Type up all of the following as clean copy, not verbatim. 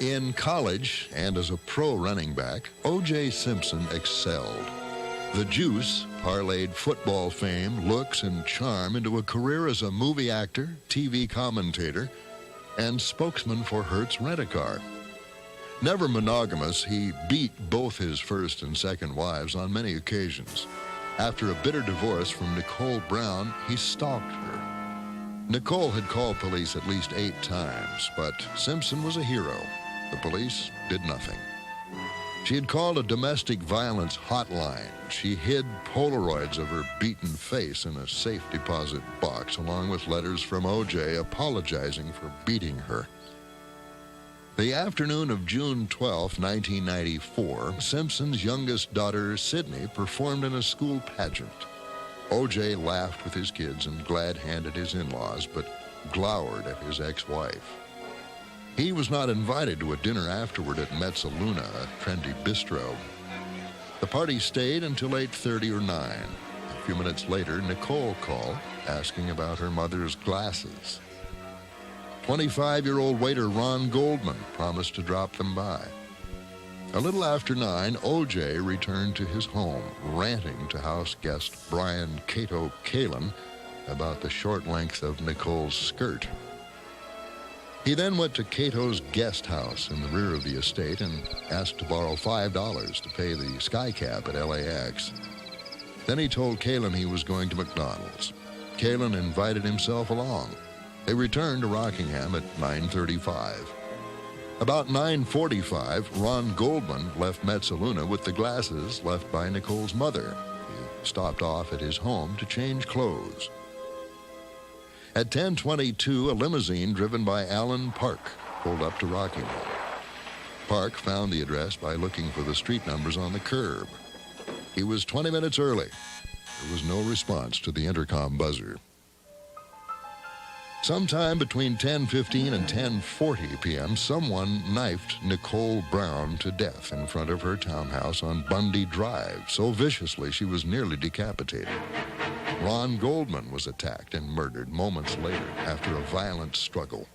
In college and as a pro running back, O.J. Simpson excelled. The juice parlayed football fame, looks, and charm into a career as a movie actor, TV commentator, and spokesman for Hertz Rent-A-Car. Never monogamous, he beat both his first and second wives on many occasions. After a bitter divorce from Nicole Brown, he stalked her. Nicole had called police at least 8 times, but Simpson was a hero. The police did nothing. She had called a domestic violence hotline. She hid Polaroids of her beaten face in a safe deposit box, along with letters from O.J. apologizing for beating her. The afternoon of June 12, 1994, Simpson's youngest daughter, Sydney, performed in a school pageant. O.J. laughed with his kids and glad-handed his in-laws, but glowered at his ex-wife. He was not invited to a dinner afterward at Mezzaluna, a trendy bistro. The party stayed until 8:30 or 9. A few minutes later, Nicole called, asking about her mother's glasses. 25-year-old waiter Ron Goldman promised to drop them by. A little after 9, O.J. returned to his home, ranting to house guest Brian Cato Kalin about the short length of Nicole's skirt. He then went to Cato's guest house in the rear of the estate and asked to borrow $5 to pay the skycap at LAX. Then he told Kalin he was going to McDonald's. Kalin invited himself along. They returned to Rockingham at 9:35. About 9:45, Ron Goldman left Mezzaluna with the glasses left by Nicole's mother. He stopped off at his home to change clothes. At 10:22, a limousine driven by Alan Park pulled up to Rockingham. Park found the address by looking for the street numbers on the curb. He was 20 minutes early. There was no response to the intercom buzzer. Sometime between 10:15 and 10:40 p.m., someone knifed Nicole Brown to death in front of her townhouse on Bundy Drive, so viciously she was nearly decapitated. Ron Goldman was attacked and murdered moments later after a violent struggle.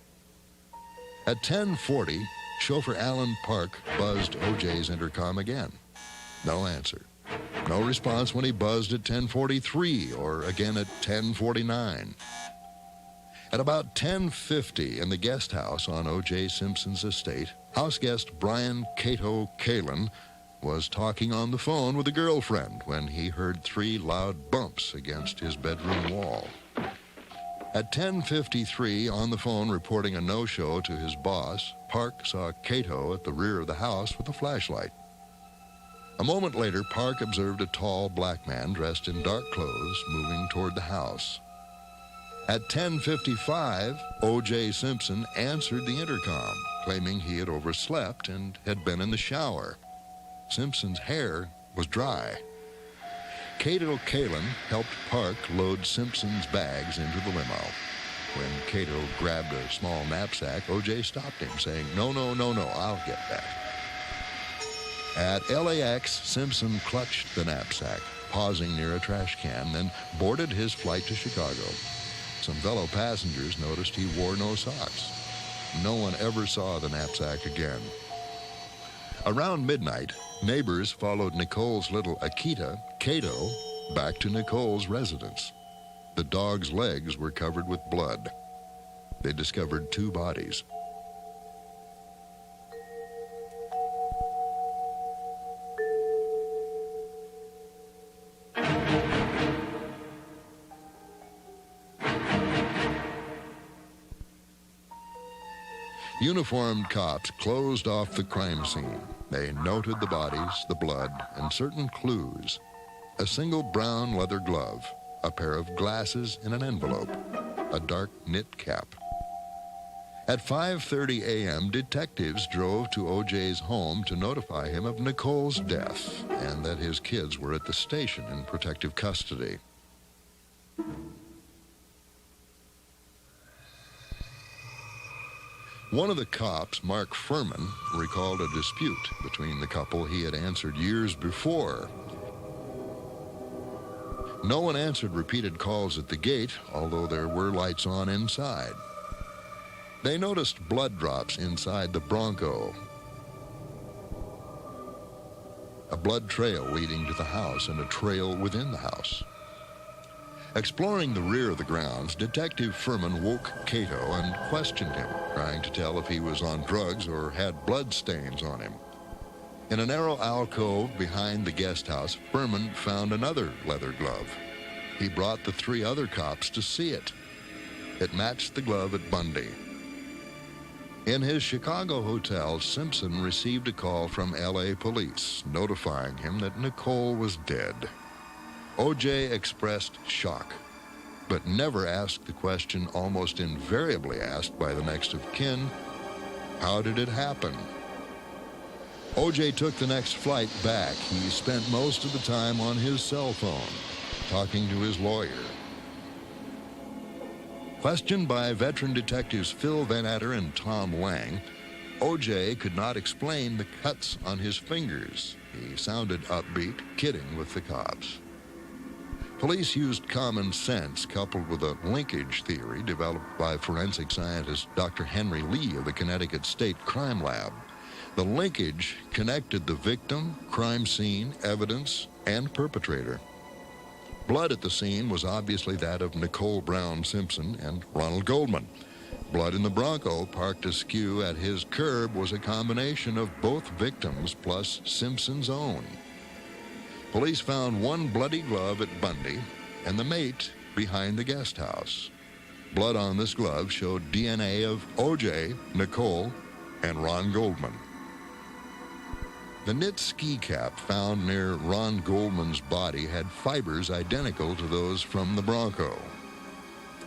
At 10:40, chauffeur Alan Park buzzed O.J.'s intercom again. No answer. No response when he buzzed at 10:43 or again at 10:49. At about 10:50 in the guest house on O.J. Simpson's estate, house guest Brian Cato Kalin was talking on the phone with a girlfriend when he heard 3 loud bumps against his bedroom wall. At 10:53, on the phone reporting a no-show to his boss, Park saw Cato at the rear of the house with a flashlight. A moment later, Park observed a tall black man dressed in dark clothes moving toward the house. At 10:55, O.J. Simpson answered the intercom, claiming he had overslept and had been in the shower. Simpson's hair was dry. Cato Kalin helped Park load Simpson's bags into the limo. When Cato grabbed a small knapsack, O.J. stopped him, saying, No, I'll get that. At LAX, Simpson clutched the knapsack, pausing near a trash can, then boarded his flight to Chicago. Some fellow passengers noticed he wore no socks. No one ever saw the knapsack again. Around midnight, neighbors followed Nicole's little Akita, Cato, back to Nicole's residence. The dog's legs were covered with blood. They discovered 2 bodies. Uniformed cops closed off the crime scene. They noted the bodies, the blood, and certain clues. A single brown leather glove, a pair of glasses in an envelope, a dark knit cap. At 5:30 a.m., detectives drove to O.J.'s home to notify him of Nicole's death and that his kids were at the station in protective custody. One of the cops, Mark Furman, recalled a dispute between the couple he had answered years before. No one answered repeated calls at the gate, although there were lights on inside. They noticed blood drops inside the Bronco, a blood trail leading to the house and a trail within the house. Exploring the rear of the grounds, Detective Furman woke Cato and questioned him, trying to tell if he was on drugs or had blood stains on him. In a narrow alcove behind the guest house, Furman found another leather glove. He brought the 3 other cops to see it. It matched the glove at Bundy. In his Chicago hotel, Simpson received a call from L.A. police notifying him that Nicole was dead. O.J. expressed shock, but never asked the question almost invariably asked by the next of kin, how did it happen? O.J. took the next flight back. He spent most of the time on his cell phone, talking to his lawyer. Questioned by veteran detectives Phil Van Atter and Tom Lang, O.J. could not explain the cuts on his fingers. He sounded upbeat, kidding with the cops. Police used common sense coupled with a linkage theory developed by forensic scientist Dr. Henry Lee of the Connecticut State Crime Lab. The linkage connected the victim, crime scene, evidence, and perpetrator. Blood at the scene was obviously that of Nicole Brown Simpson and Ronald Goldman. Blood in the Bronco parked askew at his curb was a combination of both victims plus Simpson's own. Police found 1 bloody glove at Bundy and the mate behind the guest house. Blood on this glove showed DNA of O.J., Nicole, and Ron Goldman. The knit ski cap found near Ron Goldman's body had fibers identical to those from the Bronco.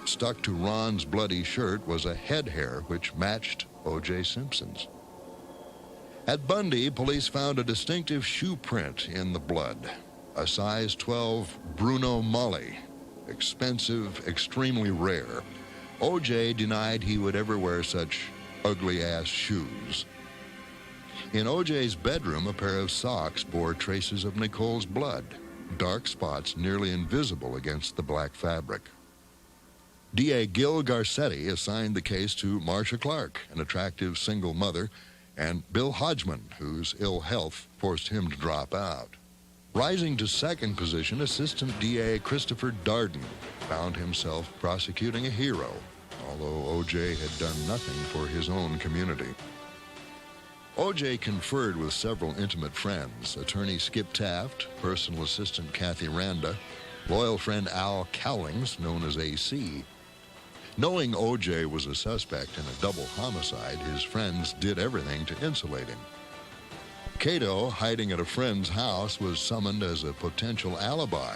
Stuck to Ron's bloody shirt was a head hair which matched O.J. Simpson's. At Bundy, police found a distinctive shoe print in the blood, a size 12 Bruno Molly, expensive, extremely rare. O.J. denied he would ever wear such ugly-ass shoes. In O.J.'s bedroom, a pair of socks bore traces of Nicole's blood, dark spots nearly invisible against the black fabric. D.A. Gil Garcetti assigned the case to Marcia Clark, an attractive single mother, and Bill Hodgman, whose ill health forced him to drop out. Rising to second position, Assistant D.A. Christopher Darden found himself prosecuting a hero, although O.J. had done nothing for his own community. O.J. conferred with several intimate friends, attorney Skip Taft, personal assistant Kathy Randa, loyal friend Al Cowlings, known as AC. Knowing O.J. was a suspect in a double homicide, his friends did everything to insulate him. Cato, hiding at a friend's house, was summoned as a potential alibi,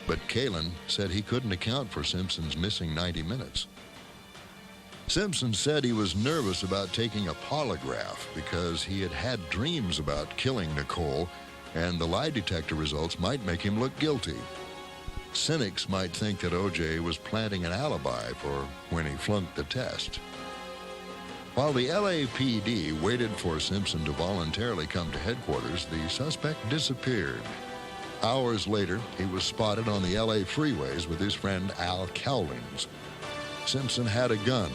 but Kalin said he couldn't account for Simpson's missing 90 minutes. Simpson said he was nervous about taking a polygraph because he had had dreams about killing Nicole, and the lie detector results might make him look guilty. Cynics might think that O.J. was planting an alibi for when he flunked the test. While the LAPD waited for Simpson to voluntarily come to headquarters, the suspect disappeared. Hours later, he was spotted on the LA freeways with his friend Al Cowlings. Simpson had a gun.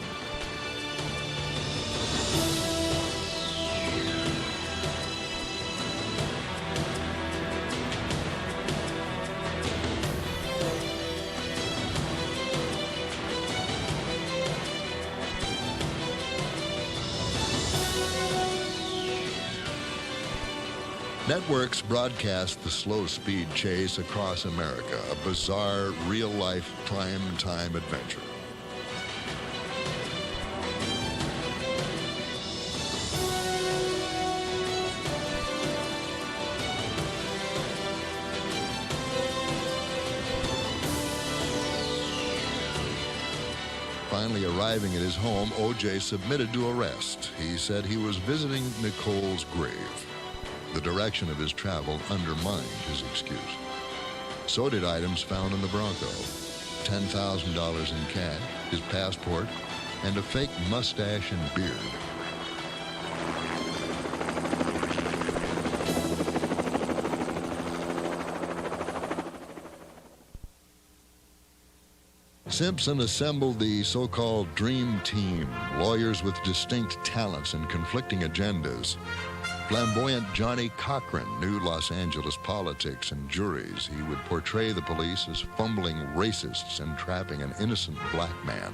Networks broadcast the slow-speed chase across America, a bizarre, real-life, prime-time adventure. Finally arriving at his home, O.J. submitted to arrest. He said he was visiting Nicole's grave. The direction of his travel undermined his excuse. So did items found in the Bronco: $10,000 in cash, his passport, and a fake mustache and beard. Simpson assembled the so-called Dream Team, lawyers with distinct talents and conflicting agendas. Flamboyant Johnny Cochran knew Los Angeles politics and juries. He would portray the police as fumbling racists entrapping an innocent black man.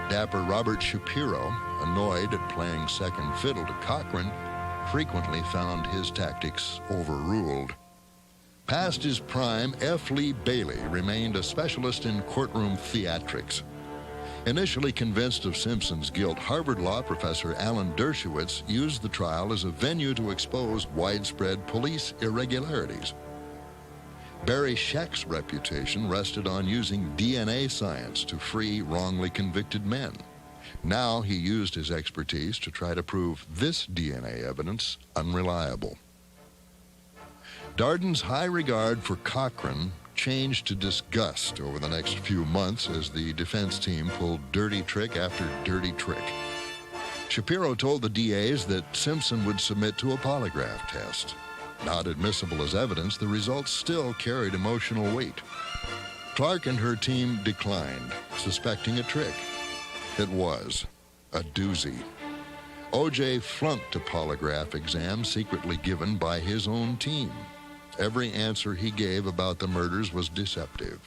Dapper Robert Shapiro, annoyed at playing second fiddle to Cochran, frequently found his tactics overruled. Past his prime, F. Lee Bailey remained a specialist in courtroom theatrics. Initially convinced of Simpson's guilt, Harvard law professor Alan Dershowitz used the trial as a venue to expose widespread police irregularities. Barry Scheck's reputation rested on using DNA science to free wrongly convicted men. Now he used his expertise to try to prove this DNA evidence unreliable. Darden's high regard for Cochran changed to disgust over the next few months as the defense team pulled dirty trick after dirty trick. Shapiro told the DAs that Simpson would submit to a polygraph test. Not admissible as evidence, the results still carried emotional weight. Clark and her team declined, suspecting a trick. It was a doozy. O.J. flunked a polygraph exam secretly given by his own team. Every answer he gave about the murders was deceptive.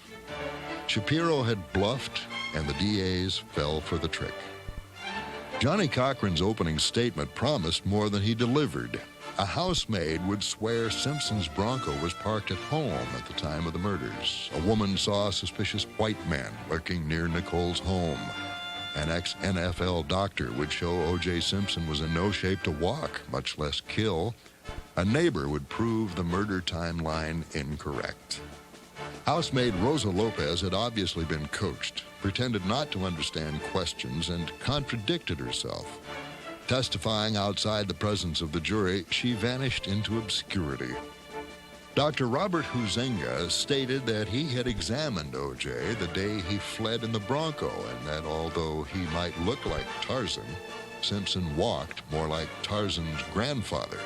Shapiro had bluffed, and the DAs fell for the trick. Johnny Cochran's opening statement promised more than he delivered. A housemaid would swear Simpson's Bronco was parked at home at the time of the murders. A woman saw a suspicious white man lurking near Nicole's home. An ex-NFL doctor would show O.J. Simpson was in no shape to walk, much less kill. A neighbor would prove the murder timeline incorrect. Housemaid Rosa Lopez had obviously been coached, pretended not to understand questions, and contradicted herself. Testifying outside the presence of the jury, she vanished into obscurity. Dr. Robert Huizenga stated that he had examined O.J. the day he fled in the Bronco, and that although he might look like Tarzan, Simpson walked more like Tarzan's grandfather.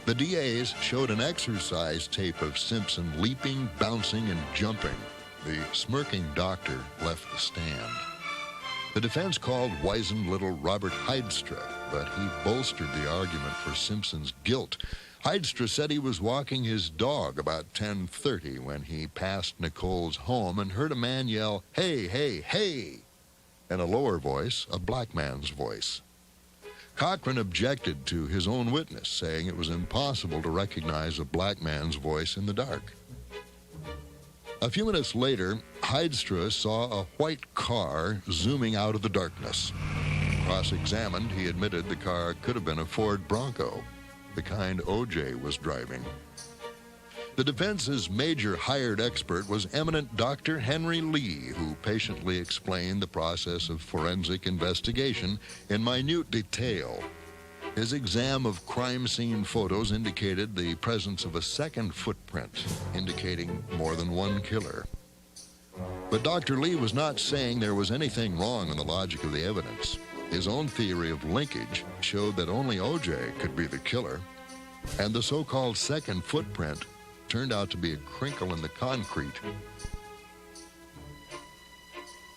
The DAs showed an exercise tape of Simpson leaping, bouncing, and jumping. The smirking doctor left the stand. The defense called wizened little Robert Heidstra, but he bolstered the argument for Simpson's guilt. Heidstra said he was walking his dog about 10:30 when he passed Nicole's home and heard a man yell, "Hey, hey, hey!" in a lower voice, a black man's voice. Cochran objected to his own witness, saying it was impossible to recognize a black man's voice in the dark. A few minutes later, Heidstra saw a white car zooming out of the darkness. Cross-examined, he admitted the car could have been a Ford Bronco, the kind O.J. was driving. The defense's major hired expert was eminent Dr. Henry Lee, who patiently explained the process of forensic investigation in minute detail. His exam of crime scene photos indicated the presence of a second footprint, indicating more than one killer. But Dr. Lee was not saying there was anything wrong in the logic of the evidence. His own theory of linkage showed that only O.J. could be the killer, and the so-called second footprint turned out to be a crinkle in the concrete.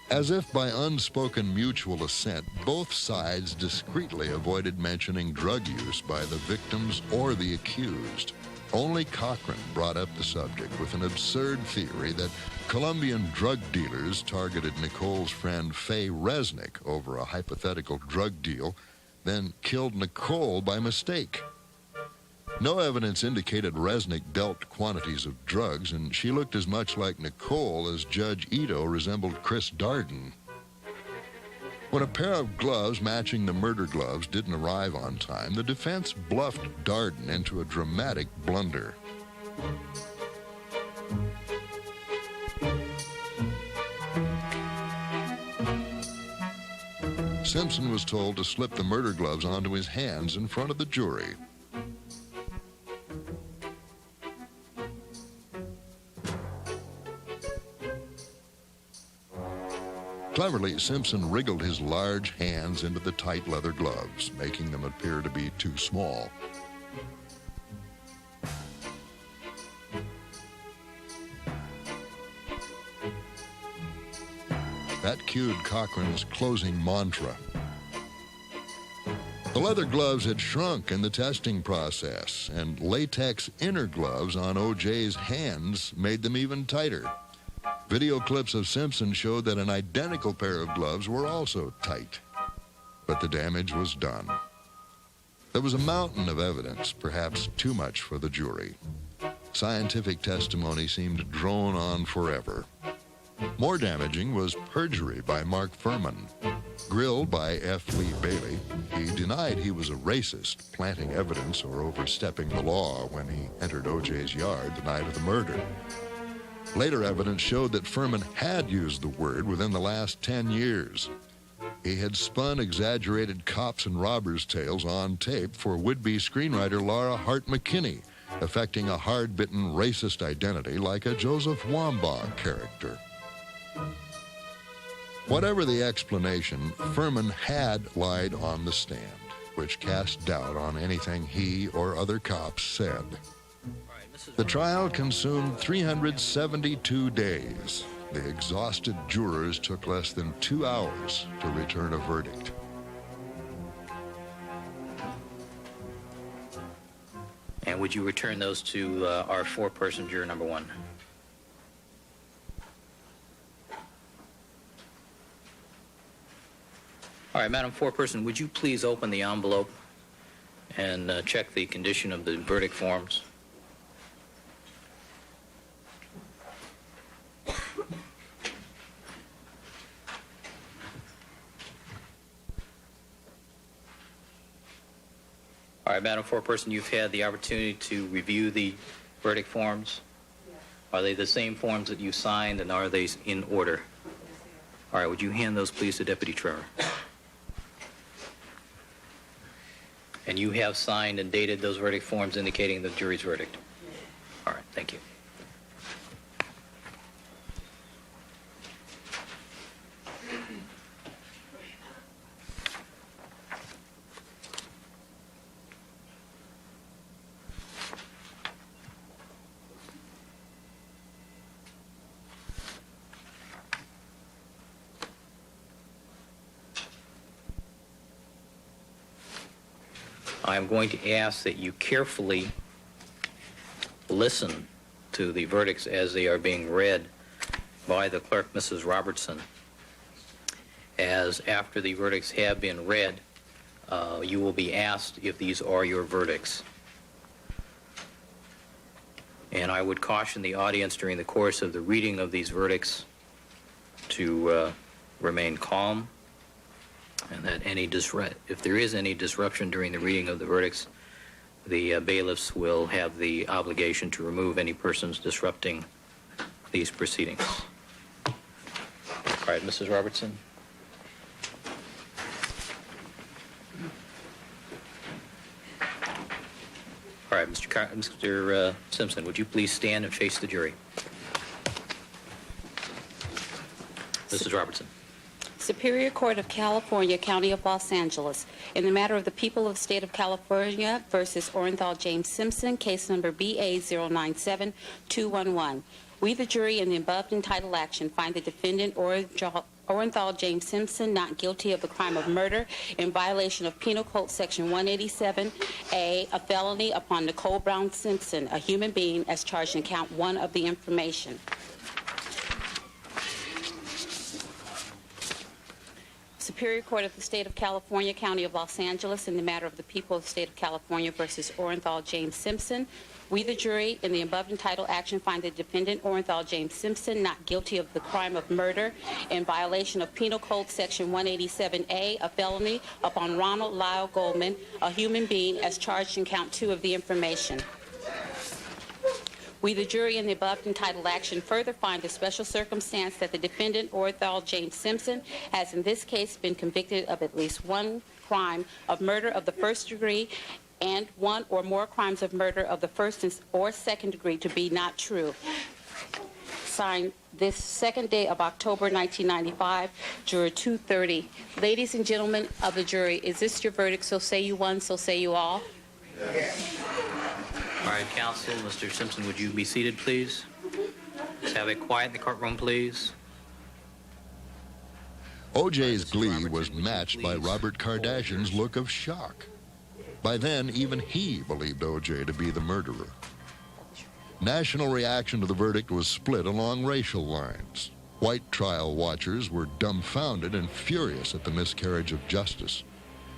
As if by unspoken mutual assent, both sides discreetly avoided mentioning drug use by the victims or the accused. Only Cochran brought up the subject with an absurd theory that Colombian drug dealers targeted Nicole's friend Faye Resnick over a hypothetical drug deal, then killed Nicole by mistake. No evidence indicated Resnick dealt quantities of drugs, and she looked as much like Nicole as Judge Ito resembled Chris Darden. When a pair of gloves matching the murder gloves didn't arrive on time, the defense bluffed Darden into a dramatic blunder. Simpson was told to slip the murder gloves onto his hands in front of the jury. Cleverly, Simpson wriggled his large hands into the tight leather gloves, making them appear to be too small. That cued Cochran's closing mantra. The leather gloves had shrunk in the testing process, and latex inner gloves on O.J.'s hands made them even tighter. Video clips of Simpson showed that an identical pair of gloves were also tight. But the damage was done. There was a mountain of evidence, perhaps too much for the jury. Scientific testimony seemed to drone on forever. More damaging was perjury by Mark Furman. Grilled by F. Lee Bailey, he denied he was a racist, planting evidence or overstepping the law when he entered O.J.'s yard the night of the murder. Later evidence showed that Furman had used the word within the last 10 years. He had spun exaggerated cops and robbers' tales on tape for would-be screenwriter Laura Hart McKinney, affecting a hard-bitten racist identity like a Joseph Wambaugh character. Whatever the explanation, Furman had lied on the stand, which cast doubt on anything he or other cops said. The trial consumed 372 days. The exhausted jurors took less than 2 hours to return a verdict. And would you return those to our four-person juror number one? All right, Madam Foreperson, would you please open the envelope and check the condition of the verdict forms? All right, Madam Foreperson, you've had the opportunity to review the verdict forms. Yes. Are they the same forms that you signed, and are they in order? All right, would you hand those, please, to Deputy Trevor? And you have signed and dated those verdict forms indicating the jury's verdict? Yes. All right, thank you. I'm going to ask that you carefully listen to the verdicts as they are being read by the clerk, Mrs. Robertson. As after the verdicts have been read, you will be asked if these are your verdicts. And I would caution the audience during the course of the reading of these verdicts to remain calm, and that if there is any disruption during the reading of the verdicts, the bailiffs will have the obligation to remove any persons disrupting these proceedings. All right, Mrs. Robertson. All right, Mr. Simpson, would you please stand and face the jury? Mrs. Robertson. Superior Court of California, County of Los Angeles, in the matter of the people of the state of California versus Orenthal James Simpson, case number BA097211. We, the jury, in the above entitled action, find the defendant Orenthal James Simpson not guilty of the crime of murder in violation of Penal Code Section 187A, a felony upon Nicole Brown Simpson, a human being, as charged in count 1 of the information. Superior Court of the State of California, County of Los Angeles, in the matter of the people of the State of California versus Orenthal James Simpson. We, the jury, in the above entitled action, find the defendant Orenthal James Simpson not guilty of the crime of murder in violation of Penal Code Section 187A, a felony upon Ronald Lyle Goldman, a human being, as charged in count 2 of the information. We, the jury, in the above entitled action, further find the special circumstance that the defendant, Orenthal James Simpson, has in this case been convicted of at least one crime of murder of the first degree and one or more crimes of murder of the first or second degree to be not true. Signed this second day of October 1995, Juror 230. Ladies and gentlemen of the jury, is this your verdict? So say you one, so say you all. Yes. All right, counsel, Mr. Simpson, would you be seated, please? Let's have it quiet in the courtroom, please. O.J.'s glee was matched by Robert Kardashian's look of shock. By then, even he believed O.J. to be the murderer. National reaction to the verdict was split along racial lines. White trial watchers were dumbfounded and furious at the miscarriage of justice.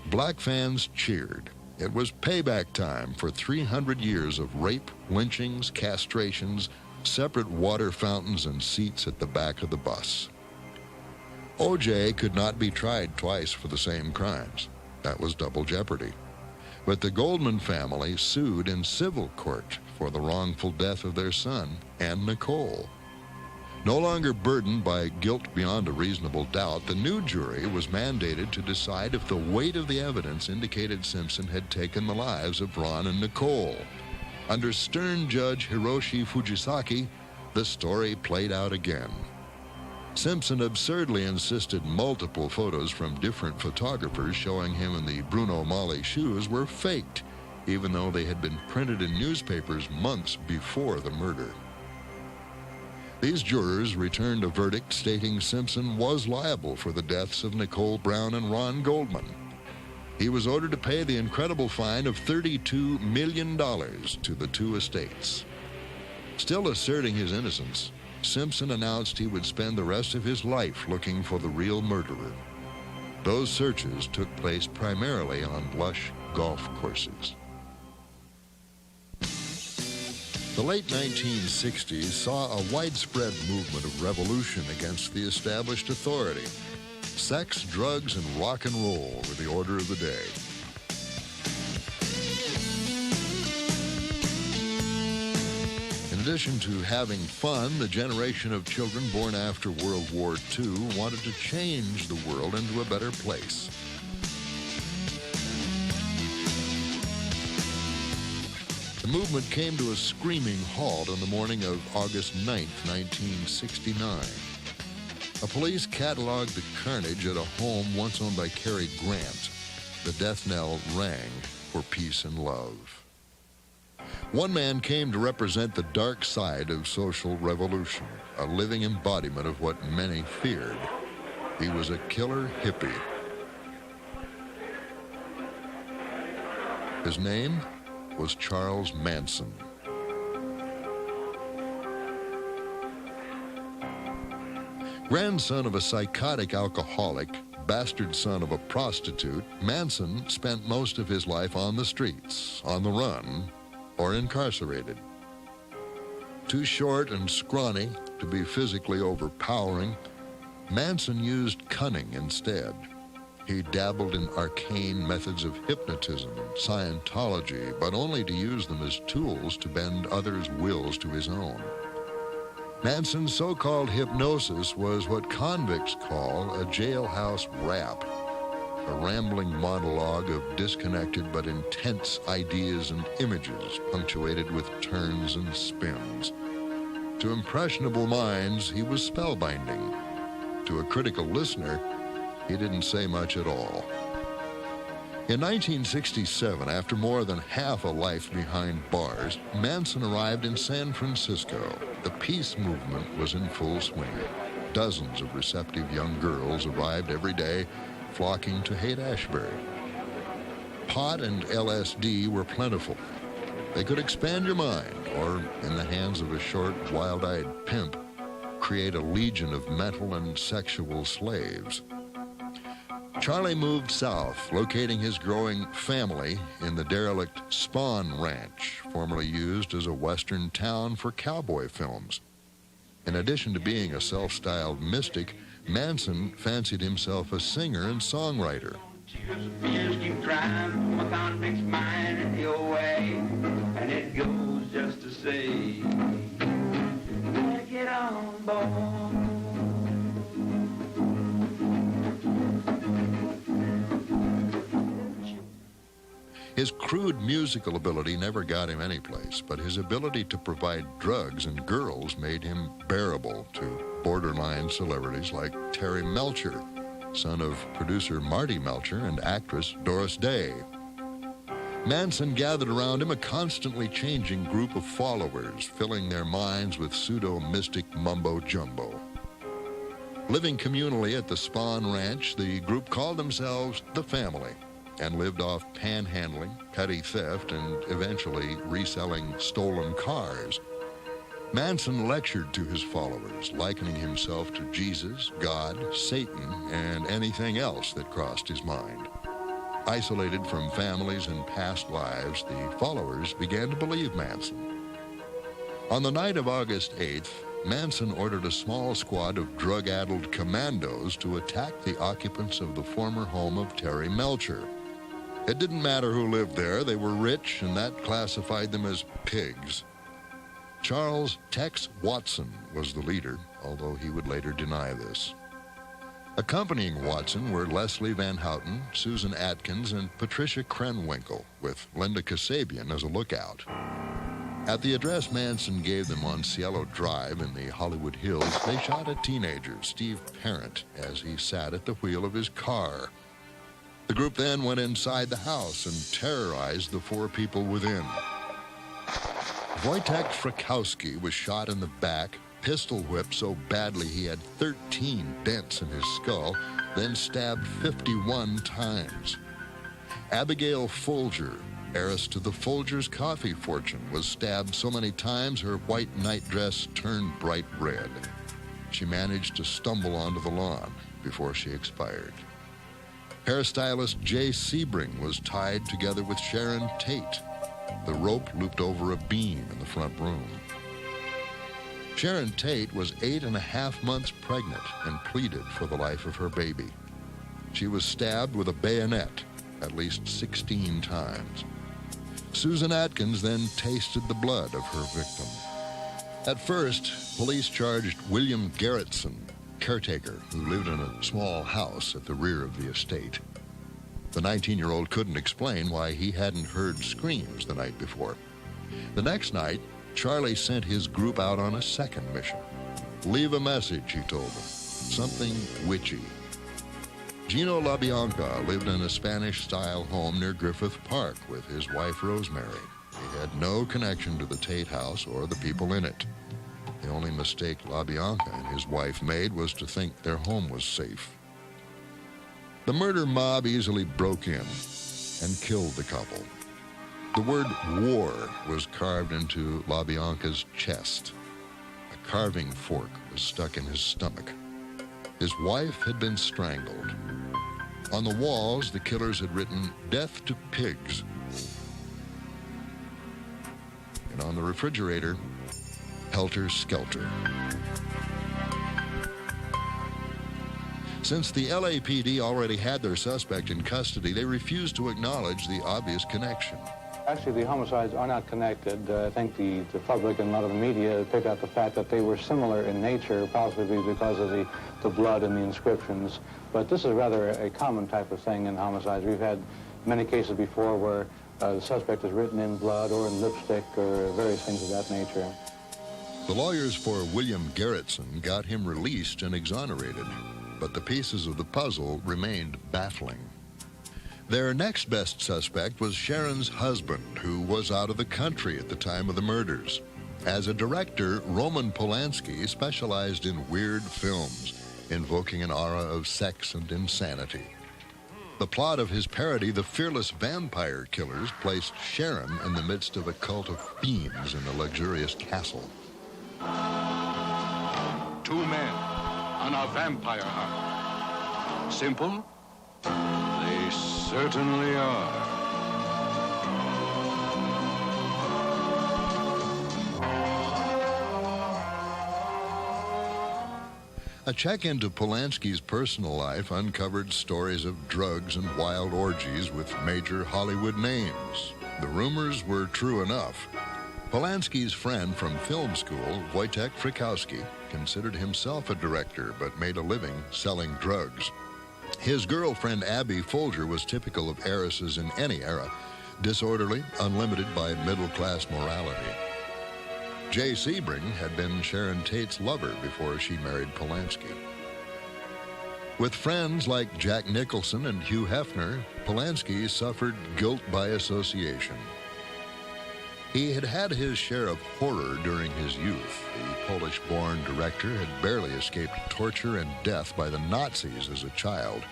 Black fans cheered. It was payback time for 300 years of rape, lynchings, castrations, separate water fountains, and seats at the back of the bus. O.J. could not be tried twice for the same crimes. That was double jeopardy. But the Goldman family sued in civil court for the wrongful death of their son and Nicole. No longer burdened by guilt beyond a reasonable doubt, the new jury was mandated to decide if the weight of the evidence indicated Simpson had taken the lives of Ron and Nicole. Under stern Judge Hiroshi Fujisaki, the story played out again. Simpson absurdly insisted multiple photos from different photographers showing him in the Bruno Magli shoes were faked, even though they had been printed in newspapers months before the murder. These jurors returned a verdict stating Simpson was liable for the deaths of Nicole Brown and Ron Goldman. He was ordered to pay the incredible fine of $32 million to the two estates. Still asserting his innocence, Simpson announced he would spend the rest of his life looking for the real murderer. Those searches took place primarily on lush golf courses. The late 1960s saw a widespread movement of revolution against the established authority. Sex, drugs, and rock and roll were the order of the day. In addition to having fun, the generation of children born after World War II wanted to change the world into a better place. The movement came to a screaming halt on the morning of August 9, 1969. A police cataloged the carnage at a home once owned by Cary Grant. The death knell rang for peace and love. One man came to represent the dark side of social revolution, a living embodiment of what many feared. He was a killer hippie. His name was Charles Manson. Grandson of a psychotic alcoholic, bastard son of a prostitute, Manson spent most of his life on the streets, on the run, or incarcerated. Too short and scrawny to be physically overpowering, Manson used cunning instead. He dabbled in arcane methods of hypnotism and Scientology, but only to use them as tools to bend others' wills to his own. Manson's so-called hypnosis was what convicts call a jailhouse rap, a rambling monologue of disconnected but intense ideas and images punctuated with turns and spins. To impressionable minds, he was spellbinding. To a critical listener, he didn't say much at all. In 1967, after more than half a life behind bars, Manson arrived in San Francisco. The peace movement was in full swing. Dozens of receptive young girls arrived every day, flocking to Haight-Ashbury. Pot and LSD were plentiful. They could expand your mind, or, in the hands of a short, wild-eyed pimp, create a legion of mental and sexual slaves. Charlie moved south, locating his growing family in the derelict Spawn Ranch, formerly used as a western town for cowboy films. In addition to being a self-styled mystic, Manson fancied himself a singer and songwriter. Fears keep driving my convict's mind your way, and it goes just to say, get on board. His crude musical ability never got him anyplace, but his ability to provide drugs and girls made him bearable to borderline celebrities like Terry Melcher, son of producer Marty Melcher and actress Doris Day. Manson gathered around him a constantly changing group of followers, filling their minds with pseudo-mystic mumbo-jumbo. Living communally at the Spawn Ranch, the group called themselves The Family and lived off panhandling, petty theft, and eventually reselling stolen cars. Manson lectured to his followers, likening himself to Jesus, God, Satan, and anything else that crossed his mind. Isolated from families and past lives, the followers began to believe Manson. On the night of August 8th, Manson ordered a small squad of drug-addled commandos to attack the occupants of the former home of Terry Melcher. It didn't matter who lived there. They were rich, and that classified them as pigs. Charles Tex Watson was the leader, although he would later deny this. Accompanying Watson were Leslie Van Houten, Susan Atkins, and Patricia Krenwinkel, with Linda Kasabian as a lookout. At the address Manson gave them on Cielo Drive in the Hollywood Hills, they shot a teenager, Steve Parent, as he sat at the wheel of his car. The group then went inside the house and terrorized the 4 people within. Wojtek Frykowski was shot in the back, pistol whipped so badly he had 13 dents in his skull, then stabbed 51 times. Abigail Folger, heiress to the Folgers coffee fortune, was stabbed so many times her white nightdress turned bright red. She managed to stumble onto the lawn before she expired. Hairstylist Jay Sebring was tied together with Sharon Tate. The rope looped over a beam in the front room. Sharon Tate was 8.5 months pregnant and pleaded for the life of her baby. She was stabbed with a bayonet at least 16 times. Susan Atkins then tasted the blood of her victim. At first, police charged William Garrettson, caretaker, who lived in a small house at the rear of the estate. The 19-year-old couldn't explain why he hadn't heard screams the night before. The next night, Charlie sent his group out on a second mission. Leave a message, he told them. Something witchy. Gino LaBianca lived in a Spanish-style home near Griffith Park with his wife Rosemary. He had no connection to the Tate house or the people in it. The only mistake LaBianca and his wife made was to think their home was safe. The murder mob easily broke in and killed the couple. The word war was carved into LaBianca's chest. A carving fork was stuck in his stomach. His wife had been strangled. On the walls, the killers had written, "Death to pigs." And on the refrigerator, "Helter Skelter." Since the LAPD already had their suspect in custody, they refused to acknowledge the obvious connection. Actually, the homicides are not connected. I think the public and a lot of the media picked out the fact that they were similar in nature, possibly because of the blood and the inscriptions. But this is rather a common type of thing in homicides. We've had many cases before where the suspect is written in blood or in lipstick or various things of that nature. The lawyers for William Garrettson got him released and exonerated, but the pieces of the puzzle remained baffling. Their next best suspect was Sharon's husband, who was out of the country at the time of the murders. As a director, Roman Polanski specialized in weird films, invoking an aura of sex and insanity. The plot of his parody, The Fearless Vampire Killers, placed Sharon in the midst of a cult of fiends in a luxurious castle. 2 men on a vampire hunt. Simple? They certainly are. A check into Polanski's personal life uncovered stories of drugs and wild orgies with major Hollywood names. The rumors were true enough. Polanski's friend from film school, Wojtek Frykowski, considered himself a director but made a living selling drugs. His girlfriend, Abby Folger, was typical of heiresses in any era, disorderly, unlimited by middle-class morality. Jay Sebring had been Sharon Tate's lover before she married Polanski. With friends like Jack Nicholson and Hugh Hefner, Polanski suffered guilt by association. He had had his share of horror during his youth. The Polish-born director had barely escaped torture and death by the Nazis as a child.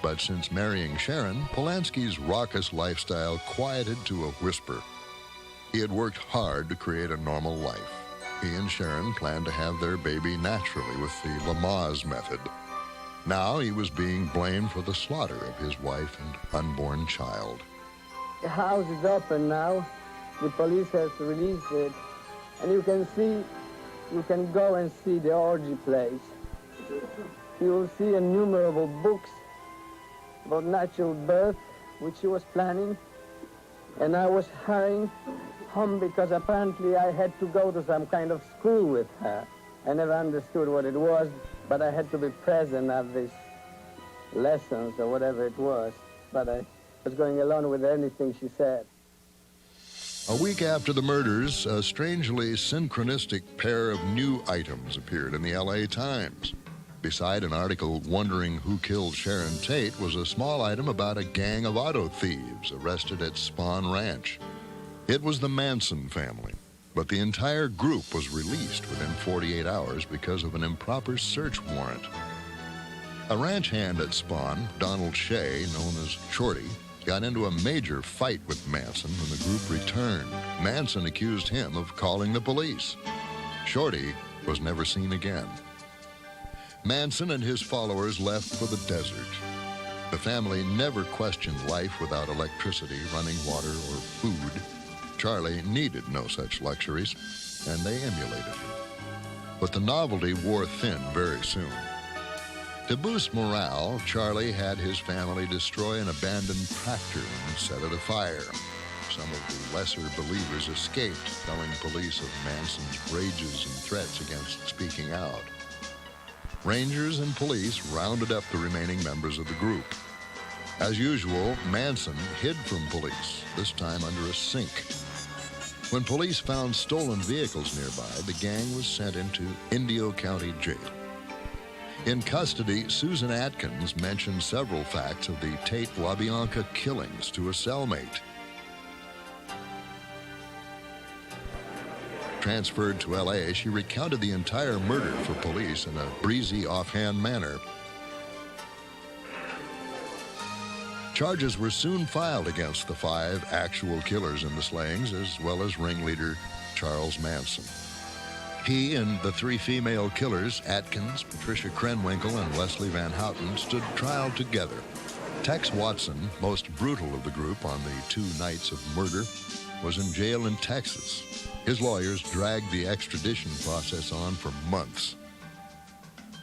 But since marrying Sharon, Polanski's raucous lifestyle quieted to a whisper. He had worked hard to create a normal life. He and Sharon planned to have their baby naturally with the Lamaze method. Now he was being blamed for the slaughter of his wife and unborn child. The house is open now. The police has released it. And you can go and see the orgy place. You will see innumerable books about natural birth, which she was planning. And I was hurrying home because apparently I had to go to some kind of school with her. I never understood what it was, but I had to be present at these lessons or whatever it was. But I was going along with anything she said. A week after the murders, a strangely synchronistic pair of new items appeared in the LA Times. Beside an article wondering who killed Sharon Tate was a small item about a gang of auto thieves arrested at Spahn Ranch. It was the Manson family, but the entire group was released within 48 hours because of an improper search warrant. A ranch hand at Spahn, Donald Shea, known as Shorty, got into a major fight with Manson when the group returned. Manson accused him of calling the police. Shorty was never seen again. Manson and his followers left for the desert. The family never questioned life without electricity, running water, or food. Charlie needed no such luxuries, and they emulated him. But the novelty wore thin very soon. To boost morale, Charlie had his family destroy an abandoned tractor and set it afire. Some of the lesser believers escaped, telling police of Manson's rages and threats against speaking out. Rangers and police rounded up the remaining members of the group. As usual, Manson hid from police, this time under a sink. When police found stolen vehicles nearby, the gang was sent into Indio County Jail. In custody, Susan Atkins mentioned several facts of the Tate LaBianca killings to a cellmate. Transferred to L.A., she recounted the entire murder for police in a breezy, offhand manner. Charges were soon filed against the 5 actual killers in the slayings, as well as ringleader Charles Manson. He and the 3 female killers, Atkins, Patricia Krenwinkel, and Leslie Van Houten, stood trial together. Tex Watson, most brutal of the group on the 2 nights of murder, was in jail in Texas. His lawyers dragged the extradition process on for months.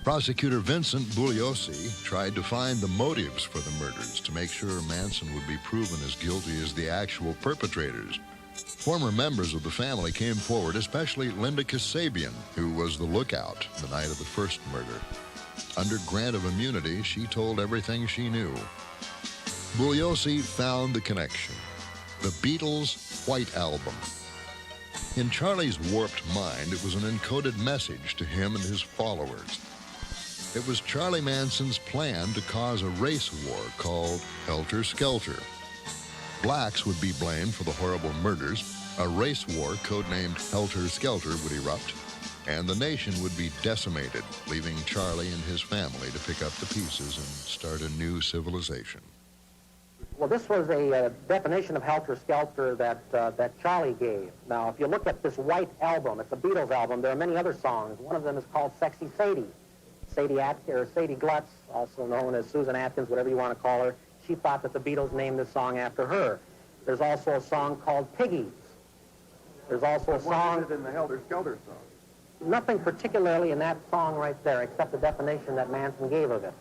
Prosecutor Vincent Bugliosi tried to find the motives for the murders to make sure Manson would be proven as guilty as the actual perpetrators. Former members of the family came forward, especially Linda Kasabian, who was the lookout the night of the first murder. Under grant of immunity, she told everything she knew. Bugliosi found the connection: the Beatles' White Album. In Charlie's warped mind, it was an encoded message to him and his followers. It was Charlie Manson's plan to cause a race war called Helter Skelter. Blacks would be blamed for the horrible murders, a race war codenamed Helter Skelter would erupt, and the nation would be decimated, leaving Charlie and his family to pick up the pieces and start a new civilization. Well, this was a definition of Helter Skelter that Charlie gave. Now, if you look at this White Album, it's a Beatles album. There are many other songs. One of them is called Sexy Sadie. Sadie Glutz, also known as Susan Atkins, whatever you want to call her, she thought that the Beatles named this song after her. There's also a song called Piggies. There's also a song... What is it in the Helter Skelter song? Nothing particularly in that song right there, except the definition that Manson gave of it.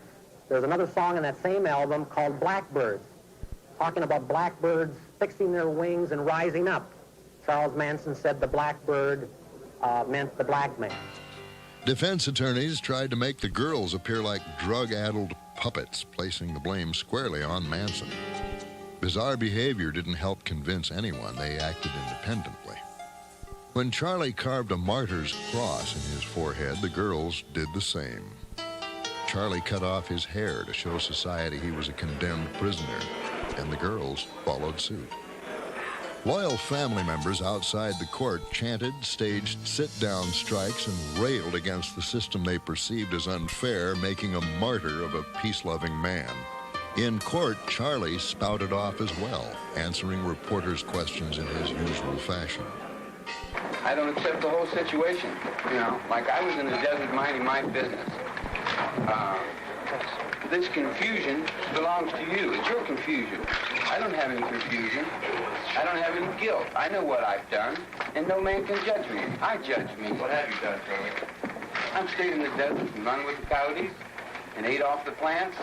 There's another song in that same album called Blackbirds, talking about blackbirds fixing their wings and rising up. Charles Manson said the blackbird meant the black man. Defense attorneys tried to make the girls appear like drug-addled puppets, placing the blame squarely on Manson. Bizarre behavior didn't help convince anyone. They acted independently. When Charlie carved a martyr's cross in his forehead, the girls did the same. Charlie cut off his hair to show society he was a condemned prisoner, and the girls followed suit. Loyal family members outside the court chanted, staged sit-down strikes, and railed against the system they perceived as unfair, making a martyr of a peace-loving man. In court, Charlie spouted off as well, answering reporters' questions in his usual fashion. I don't accept the whole situation. You know, like I was in the desert minding my business. This confusion belongs to you. It's your confusion. I don't have any confusion. I don't have any guilt. I know what I've done, and no man can judge me. I judge me. What have you done, Charlie? I've stayed in the desert and run with the coyotes and ate off the plants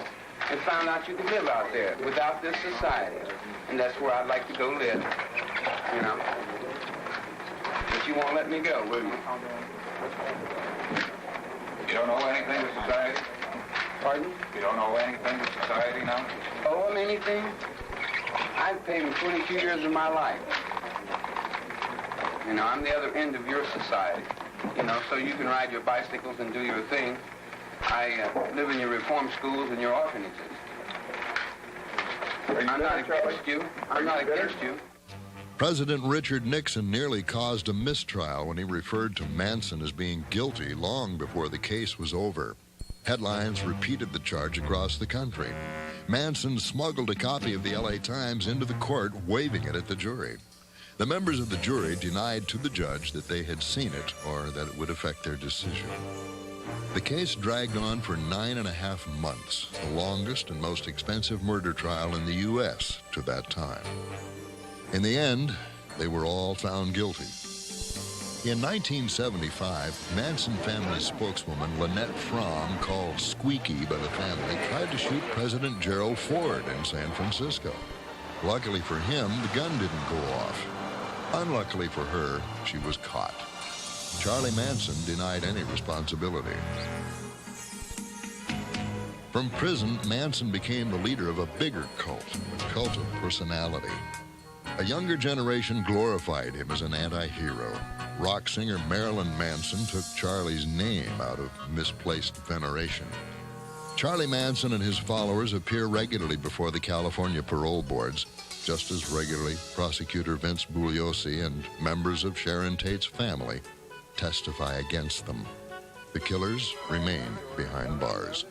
and found out you could live out there without this society. And that's where I'd like to go live, you know. But you won't let me go, will you? You don't owe anything to society? Pardon? You don't owe anything to society now? Owe them anything? I've paid them 22 years of my life. You know, I'm the other end of your society. You know, so you can ride your bicycles and do your thing. I live in your reform schools and your orphanages. I'm not against you. I'm not against you. President Richard Nixon nearly caused a mistrial when he referred to Manson as being guilty long before the case was over. Headlines repeated the charge across the country. Manson smuggled a copy of the LA Times into the court, waving it at the jury. The members of the jury denied to the judge that they had seen it or that it would affect their decision. The case dragged on for 9.5 months, the longest and most expensive murder trial in the U.S. to that time. In the end, they were all found guilty. In 1975, Manson family spokeswoman Lynette Fromm, called Squeaky by the family, tried to shoot President Gerald Ford in San Francisco. Luckily for him, the gun didn't go off. Unluckily for her, she was caught. Charlie Manson denied any responsibility. From prison, Manson became the leader of a bigger cult, a cult of personality. A younger generation glorified him as an anti-hero. Rock singer Marilyn Manson took Charlie's name out of misplaced veneration. Charlie Manson and his followers appear regularly before the California parole boards. Just as regularly, prosecutor Vince Bugliosi and members of Sharon Tate's family testify against them. The killers remain behind bars.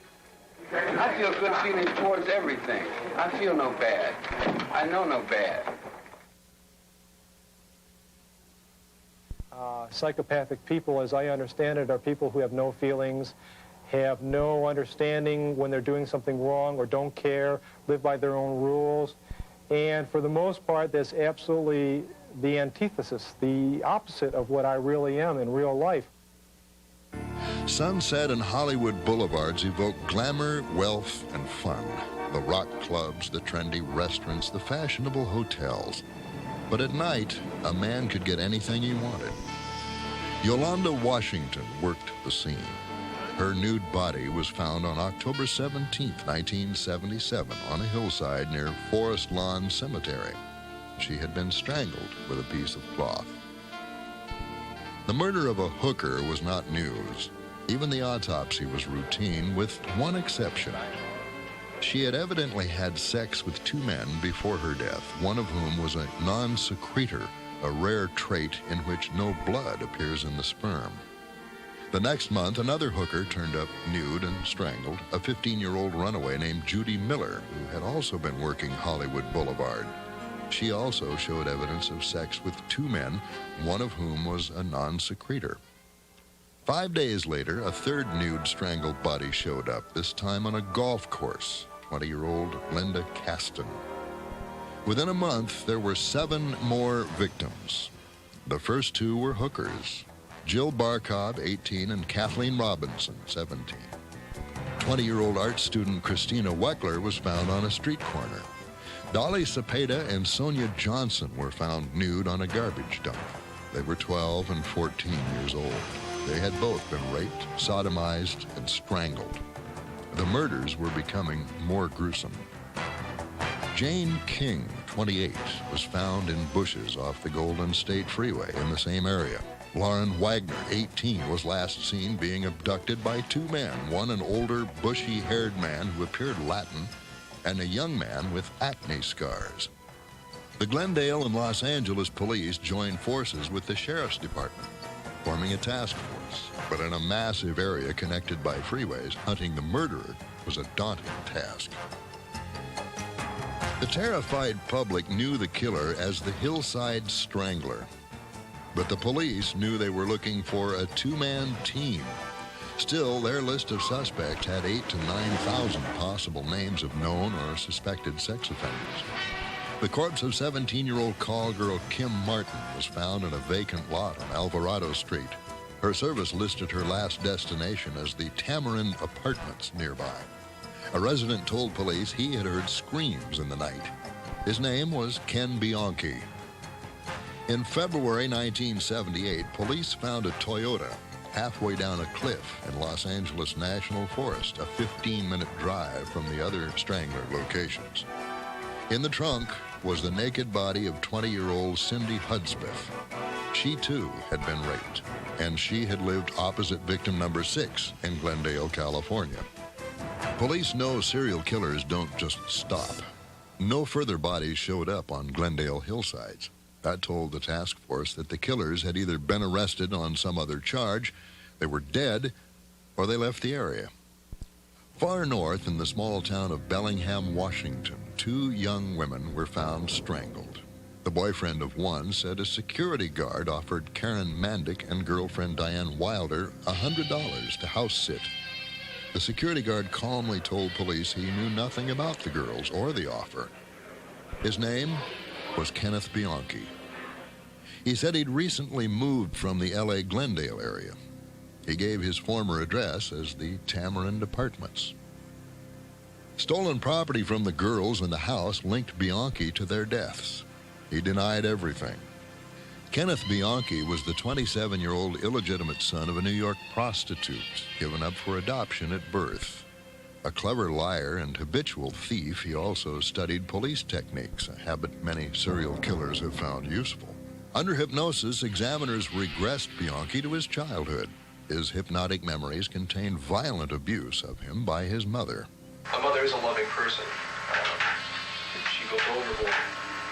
I feel good feelings towards everything. I feel no bad. I know no bad. Psychopathic people, as I understand it, are people who have no feelings, have no understanding when they're doing something wrong or don't care, live by their own rules. And for the most part, that's absolutely the antithesis, the opposite of what I really am in real life. Sunset and Hollywood boulevards evoke glamour, wealth, and fun. The rock clubs, the trendy restaurants, the fashionable hotels. But at night, a man could get anything he wanted. Yolanda Washington worked the scene. Her nude body was found on October 17, 1977, on a hillside near Forest Lawn Cemetery. She had been strangled with a piece of cloth. The murder of a hooker was not news. Even the autopsy was routine, with one exception. She had evidently had sex with 2 men before her death, one of whom was a non-secretor, a rare trait in which no blood appears in the sperm. The next month, another hooker turned up nude and strangled, a 15-year-old runaway named Judy Miller, who had also been working Hollywood Boulevard. She also showed evidence of sex with 2 men, one of whom was a non-secretor. 5 days later, a third nude strangled body showed up, this time on a golf course, 20-year-old Linda Caston. Within a month, there were 7 more victims. The first 2 were hookers, Jill Barcob, 18, and Kathleen Robinson, 17. 20-year-old art student Christina Weckler was found on a street corner. Dolly Cepeda and Sonia Johnson were found nude on a garbage dump. They were 12 and 14 years old. They had both been raped, sodomized, and strangled. The murders were becoming more gruesome. Jane King, 28, was found in bushes off the Golden State Freeway in the same area. Lauren Wagner, 18, was last seen being abducted by 2 men, one an older, bushy-haired man who appeared Latin, and a young man with acne scars. The Glendale and Los Angeles police joined forces with the sheriff's department, forming a task force. But in a massive area connected by freeways, hunting the murderer was a daunting task. The terrified public knew the killer as the Hillside Strangler, but the police knew they were looking for a two-man team. Still, their list of suspects had 8,000 to 9,000 possible names of known or suspected sex offenders. The corpse of 17-year-old call girl Kim Martin was found in a vacant lot on Alvarado Street. Her service listed her last destination as the Tamarind Apartments nearby. A resident told police he had heard screams in the night. His name was Ken Bianchi. In February 1978, police found a Toyota halfway down a cliff in Los Angeles National Forest, a 15-minute drive from the other Strangler locations. In the trunk was the naked body of 20-year-old Cindy Hudspeth. She, too, had been raped, and she had lived opposite victim number 6 in Glendale, California. Police know serial killers don't just stop. No further bodies showed up on Glendale hillsides. That told the task force that the killers had either been arrested on some other charge, they were dead, or they left the area. Far north in the small town of Bellingham, Washington, 2 young women were found strangled. The boyfriend of one said a security guard offered Karen Mandick and girlfriend Diane Wilder $100 to house sit. The security guard calmly told police he knew nothing about the girls or the offer. His name was Kenneth Bianchi. He said he'd recently moved from the L.A. Glendale area. He gave his former address as the Tamarind Apartments. Stolen property from the girls and the house linked Bianchi to their deaths. He denied everything. Kenneth Bianchi was the 27-year-old illegitimate son of a New York prostitute, given up for adoption at birth. A clever liar and habitual thief, he also studied police techniques, a habit many serial killers have found useful. Under hypnosis, examiners regressed Bianchi to his childhood. His hypnotic memories contained violent abuse of him by his mother. My mother is a loving person. She goes overboard.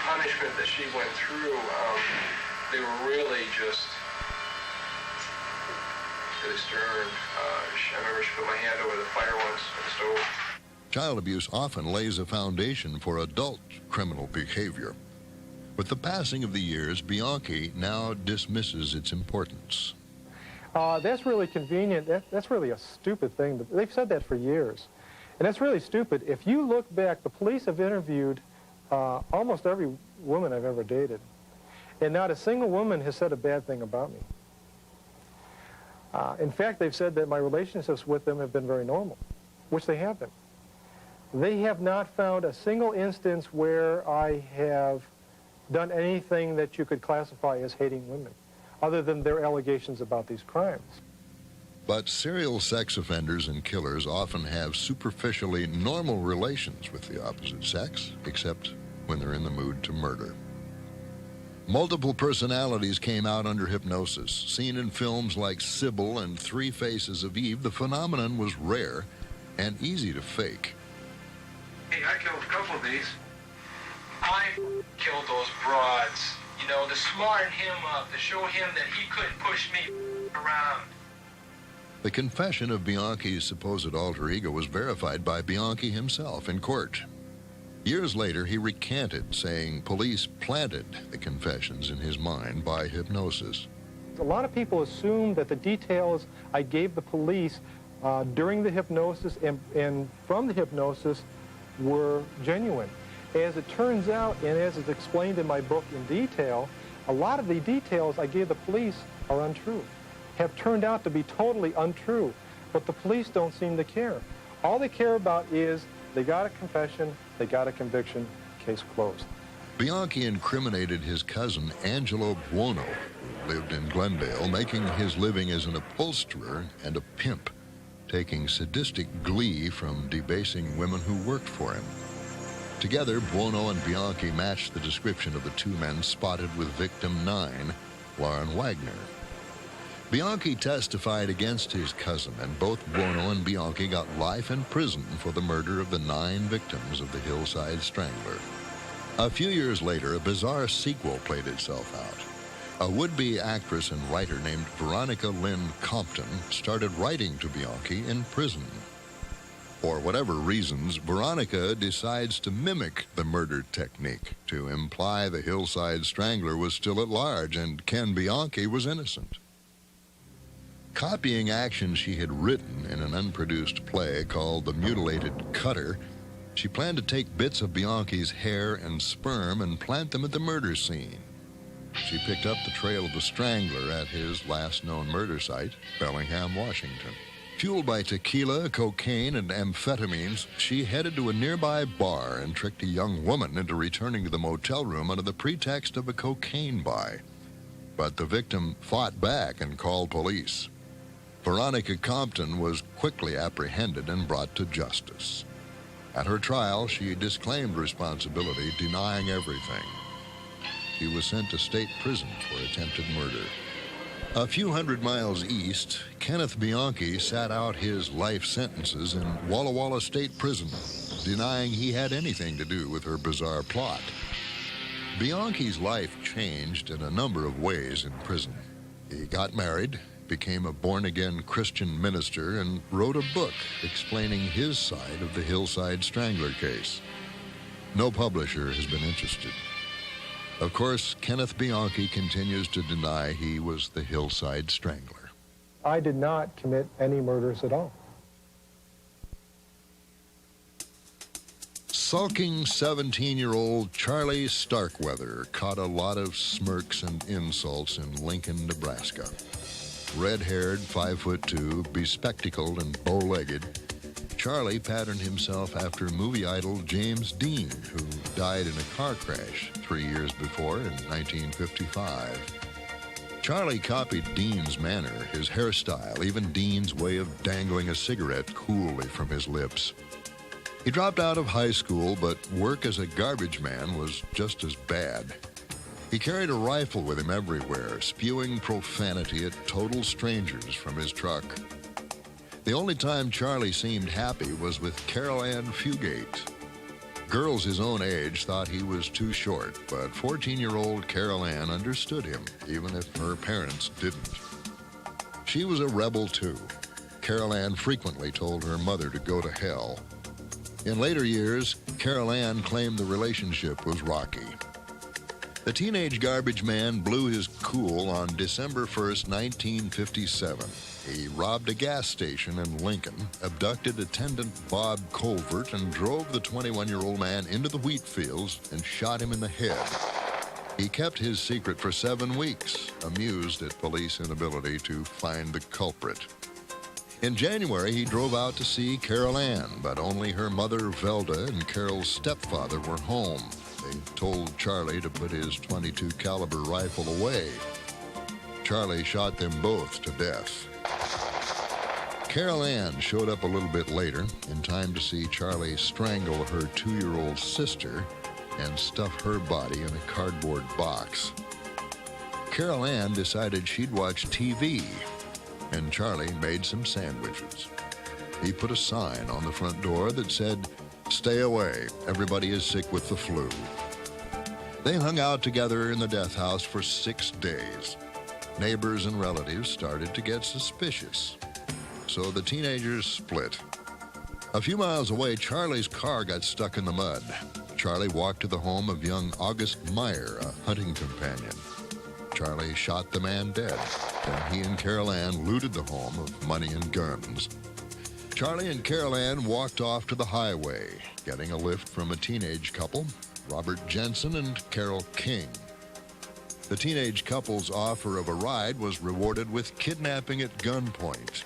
Punishment that she went through, they were really just really stern. I remember she put my hand over the fire once on the stove. Child abuse often lays a foundation for adult criminal behavior. With the passing of the years, Bianchi now dismisses its importance. That's really convenient. That's really a stupid thing. They've said that for years. And that's really stupid. If you look back, the police have interviewed almost every woman I've ever dated. And not a single woman has said a bad thing about me. In fact, they've said that my relationships with them have been very normal, which they have been. They have not found a single instance where I have done anything that you could classify as hating women, other than their allegations about these crimes. But serial sex offenders and killers often have superficially normal relations with the opposite sex, except when they're in the mood to murder. Multiple personalities came out under hypnosis. Seen in films like Sybil and 3 Faces of Eve, the phenomenon was rare and easy to fake. Hey, I killed a couple of these. I killed those broads, you know, to smarten him up, to show him that he couldn't push me around. The confession of Bianchi's supposed alter ego was verified by Bianchi himself in court. Years later, he recanted, saying police planted the confessions in his mind by hypnosis. A lot of people assume that the details I gave the police during the hypnosis and from the hypnosis were genuine. As it turns out, and as is explained in my book in detail, a lot of the details I gave the police are untrue, have turned out to be totally untrue, but the police don't seem to care. All they care about is they got a confession, they got a conviction, case closed. Bianchi incriminated his cousin Angelo Buono, who lived in Glendale, making his living as an upholsterer and a pimp, taking sadistic glee from debasing women who worked for him. Together, Buono and Bianchi matched the description of the 2 men spotted with victim 9, Lauren Wagner. Bianchi testified against his cousin, and both Buono and Bianchi got life in prison for the murder of the 9 victims of the Hillside Strangler. A few years later, a bizarre sequel played itself out. A would-be actress and writer named Veronica Lynn Compton started writing to Bianchi in prison. For whatever reasons, Veronica decides to mimic the murder technique to imply the Hillside Strangler was still at large and Ken Bianchi was innocent. Copying actions she had written in an unproduced play called The Mutilated Cutter, she planned to take bits of Bianchi's hair and sperm and plant them at the murder scene. She picked up the trail of the Strangler at his last known murder site, Bellingham, Washington. Fueled by tequila, cocaine, and amphetamines, she headed to a nearby bar and tricked a young woman into returning to the motel room under the pretext of a cocaine buy. But the victim fought back and called police. Veronica Compton was quickly apprehended and brought to justice. At her trial, she disclaimed responsibility, denying everything. She was sent to state prison for attempted murder. A few hundred miles east, Kenneth Bianchi sat out his life sentences in Walla Walla State Prison, denying he had anything to do with her bizarre plot. Bianchi's life changed in a number of ways in prison. He got married, became a born-again Christian minister, and wrote a book explaining his side of the Hillside Strangler case. No publisher has been interested. Of course, Kenneth Bianchi continues to deny he was the Hillside Strangler. I did not commit any murders at all. Sulking 17-year-old Charlie Starkweather caught a lot of smirks and insults in Lincoln, Nebraska. Red-haired, 5'2", bespectacled and bow-legged, Charlie patterned himself after movie idol James Dean, who died in a car crash 3 years before in 1955. Charlie copied Dean's manner, his hairstyle, even Dean's way of dangling a cigarette coolly from his lips. He dropped out of high school, but work as a garbage man was just as bad. He carried a rifle with him everywhere, spewing profanity at total strangers from his truck. The only time Charlie seemed happy was with Carol Ann Fugate. Girls his own age thought he was too short, but 14-year-old Carol Ann understood him, even if her parents didn't. She was a rebel, too. Carol Ann frequently told her mother to go to hell. In later years, Carol Ann claimed the relationship was rocky. The teenage garbage man blew his cool on December 1st, 1957. He robbed a gas station in Lincoln, abducted attendant Bob Colvert, and drove the 21-year-old man into the wheat fields and shot him in the head. He kept his secret for 7 weeks, amused at police inability to find the culprit. In January, he drove out to see Carol Ann, but only her mother, Velda, and Carol's stepfather were home. They told Charlie to put his .22 caliber rifle away. Charlie shot them both to death. Carol Ann showed up a little bit later, in time to see Charlie strangle her 2-year-old sister and stuff her body in a cardboard box. Carol Ann decided she'd watch TV, and Charlie made some sandwiches. He put a sign on the front door that said, "Stay away, everybody is sick with the flu." They hung out together in the death house for 6 days. Neighbors and relatives started to get suspicious, so the teenagers split. A few miles away, Charlie's car got stuck in the mud. Charlie walked to the home of young August Meyer, a hunting companion. Charlie shot the man dead. Then he and Carol Ann looted the home of money and guns. Charlie and Carol Ann walked off to the highway, getting a lift from a teenage couple, Robert Jensen and Carol King. The teenage couple's offer of a ride was rewarded with kidnapping at gunpoint.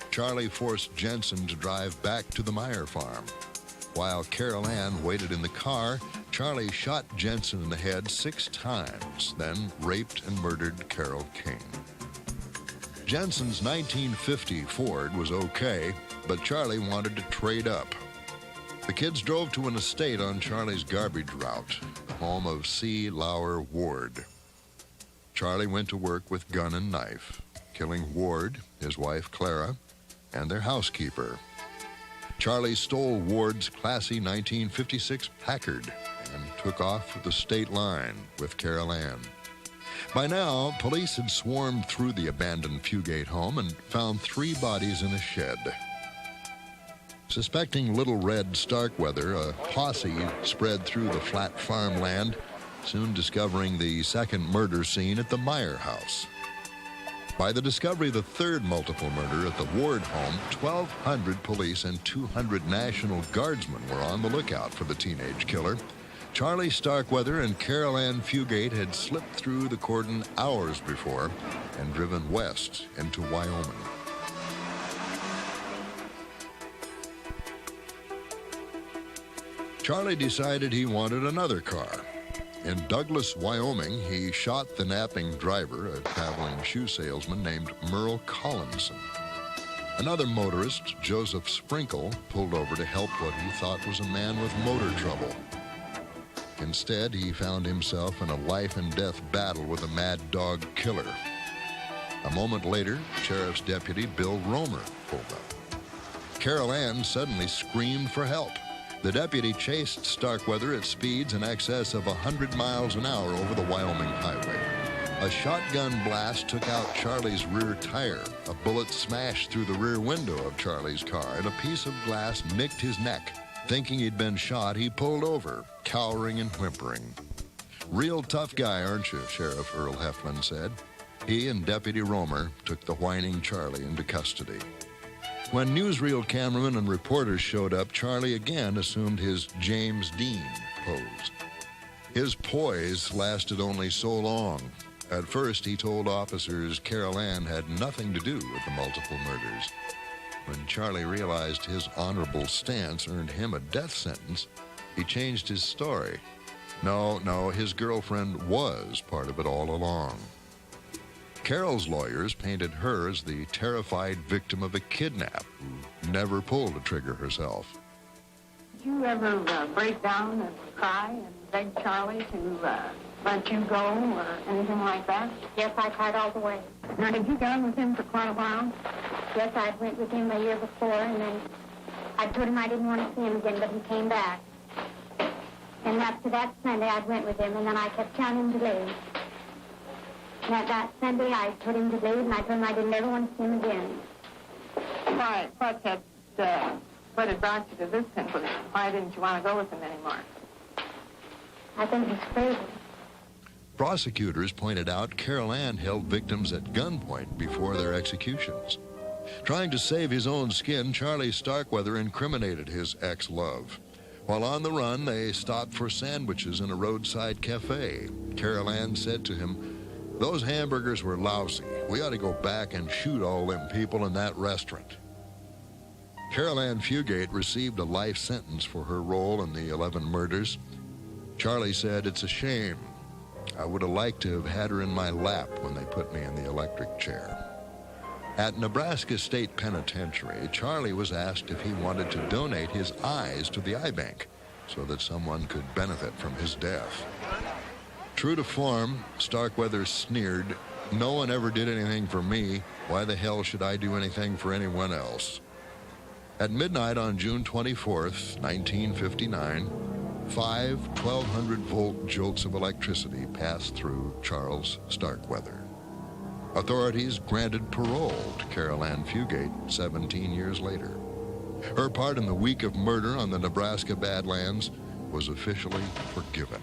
Charlie forced Jensen to drive back to the Meyer farm. While Carol Ann waited in the car, Charlie shot Jensen in the head 6 times, then raped and murdered Carol King. Jensen's 1950 Ford was okay, but Charlie wanted to trade up. The kids drove to an estate on Charlie's garbage route, the home of C. Lauer Ward. Charlie went to work with gun and knife, killing Ward, his wife Clara, and their housekeeper. Charlie stole Ward's classy 1956 Packard and took off for the state line with Carol Ann. By now, police had swarmed through the abandoned Fugate home and found 3 bodies in a shed. Suspecting Little Red Starkweather, a posse spread through the flat farmland, soon discovering the second murder scene at the Meyer house. By the discovery of the 3rd multiple murder at the Ward home, 1,200 police and 200 National Guardsmen were on the lookout for the teenage killer. Charlie Starkweather and Carol Ann Fugate had slipped through the cordon hours before and driven west into Wyoming. Charlie decided he wanted another car. In Douglas, Wyoming, he shot the napping driver, a traveling shoe salesman named Merle Collinson. Another motorist, Joseph Sprinkle, pulled over to help what he thought was a man with motor trouble. Instead, he found himself in a life-and-death battle with a mad dog killer. A moment later, Sheriff's Deputy Bill Romer pulled up. Carol Ann suddenly screamed for help. The deputy chased Starkweather at speeds in excess of 100 miles an hour over the Wyoming highway. A shotgun blast took out Charlie's rear tire. A bullet smashed through the rear window of Charlie's car, and a piece of glass nicked his neck. Thinking he'd been shot, he pulled over, cowering and whimpering. "Real tough guy, aren't you?" Sheriff Earl Heflin said. He and Deputy Romer took the whining Charlie into custody. When newsreel cameramen and reporters showed up, Charlie again assumed his James Dean pose. His poise lasted only so long. At first, he told officers Carol Ann had nothing to do with the multiple murders. When Charlie realized his honorable stance earned him a death sentence, he changed his story. No, his girlfriend was part of it all along. Carol's lawyers painted her as the terrified victim of a kidnap who never pulled a trigger herself. Did you ever break down and cry and beg Charlie to let you go or anything like that? Yes, I cried all the way. Now, did you go on with him for quite a while? Yes, I went with him a year before, and then I told him I didn't want to see him again, but he came back. And after that Sunday, I went with him, and then I kept telling him to leave. And that Sunday, I told him to leave, and I told him I didn't ever want to see him again. Why, what had brought you to this conclusion? Why didn't you want to go with him anymore? I think he's crazy. Prosecutors pointed out Carol Ann held victims at gunpoint before their executions. Trying to save his own skin, Charlie Starkweather incriminated his ex-love. While on the run, they stopped for sandwiches in a roadside cafe. Carol Ann said to him, "Those hamburgers were lousy. We ought to go back and shoot all them people in that restaurant." Carol Ann Fugate received a life sentence for her role in the 11 murders. Charlie said, "It's a shame. I would have liked to have had her in my lap when they put me in the electric chair." At Nebraska State Penitentiary, Charlie was asked if he wanted to donate his eyes to the eye bank so that someone could benefit from his death. True to form, Starkweather sneered, "No one ever did anything for me. Why the hell should I do anything for anyone else?" At midnight on June 24th, 1959, 5 1,200-volt jolts of electricity passed through Charles Starkweather. Authorities granted parole to Carol Ann Fugate 17 years later. Her part in the week of murder on the Nebraska Badlands was officially forgiven.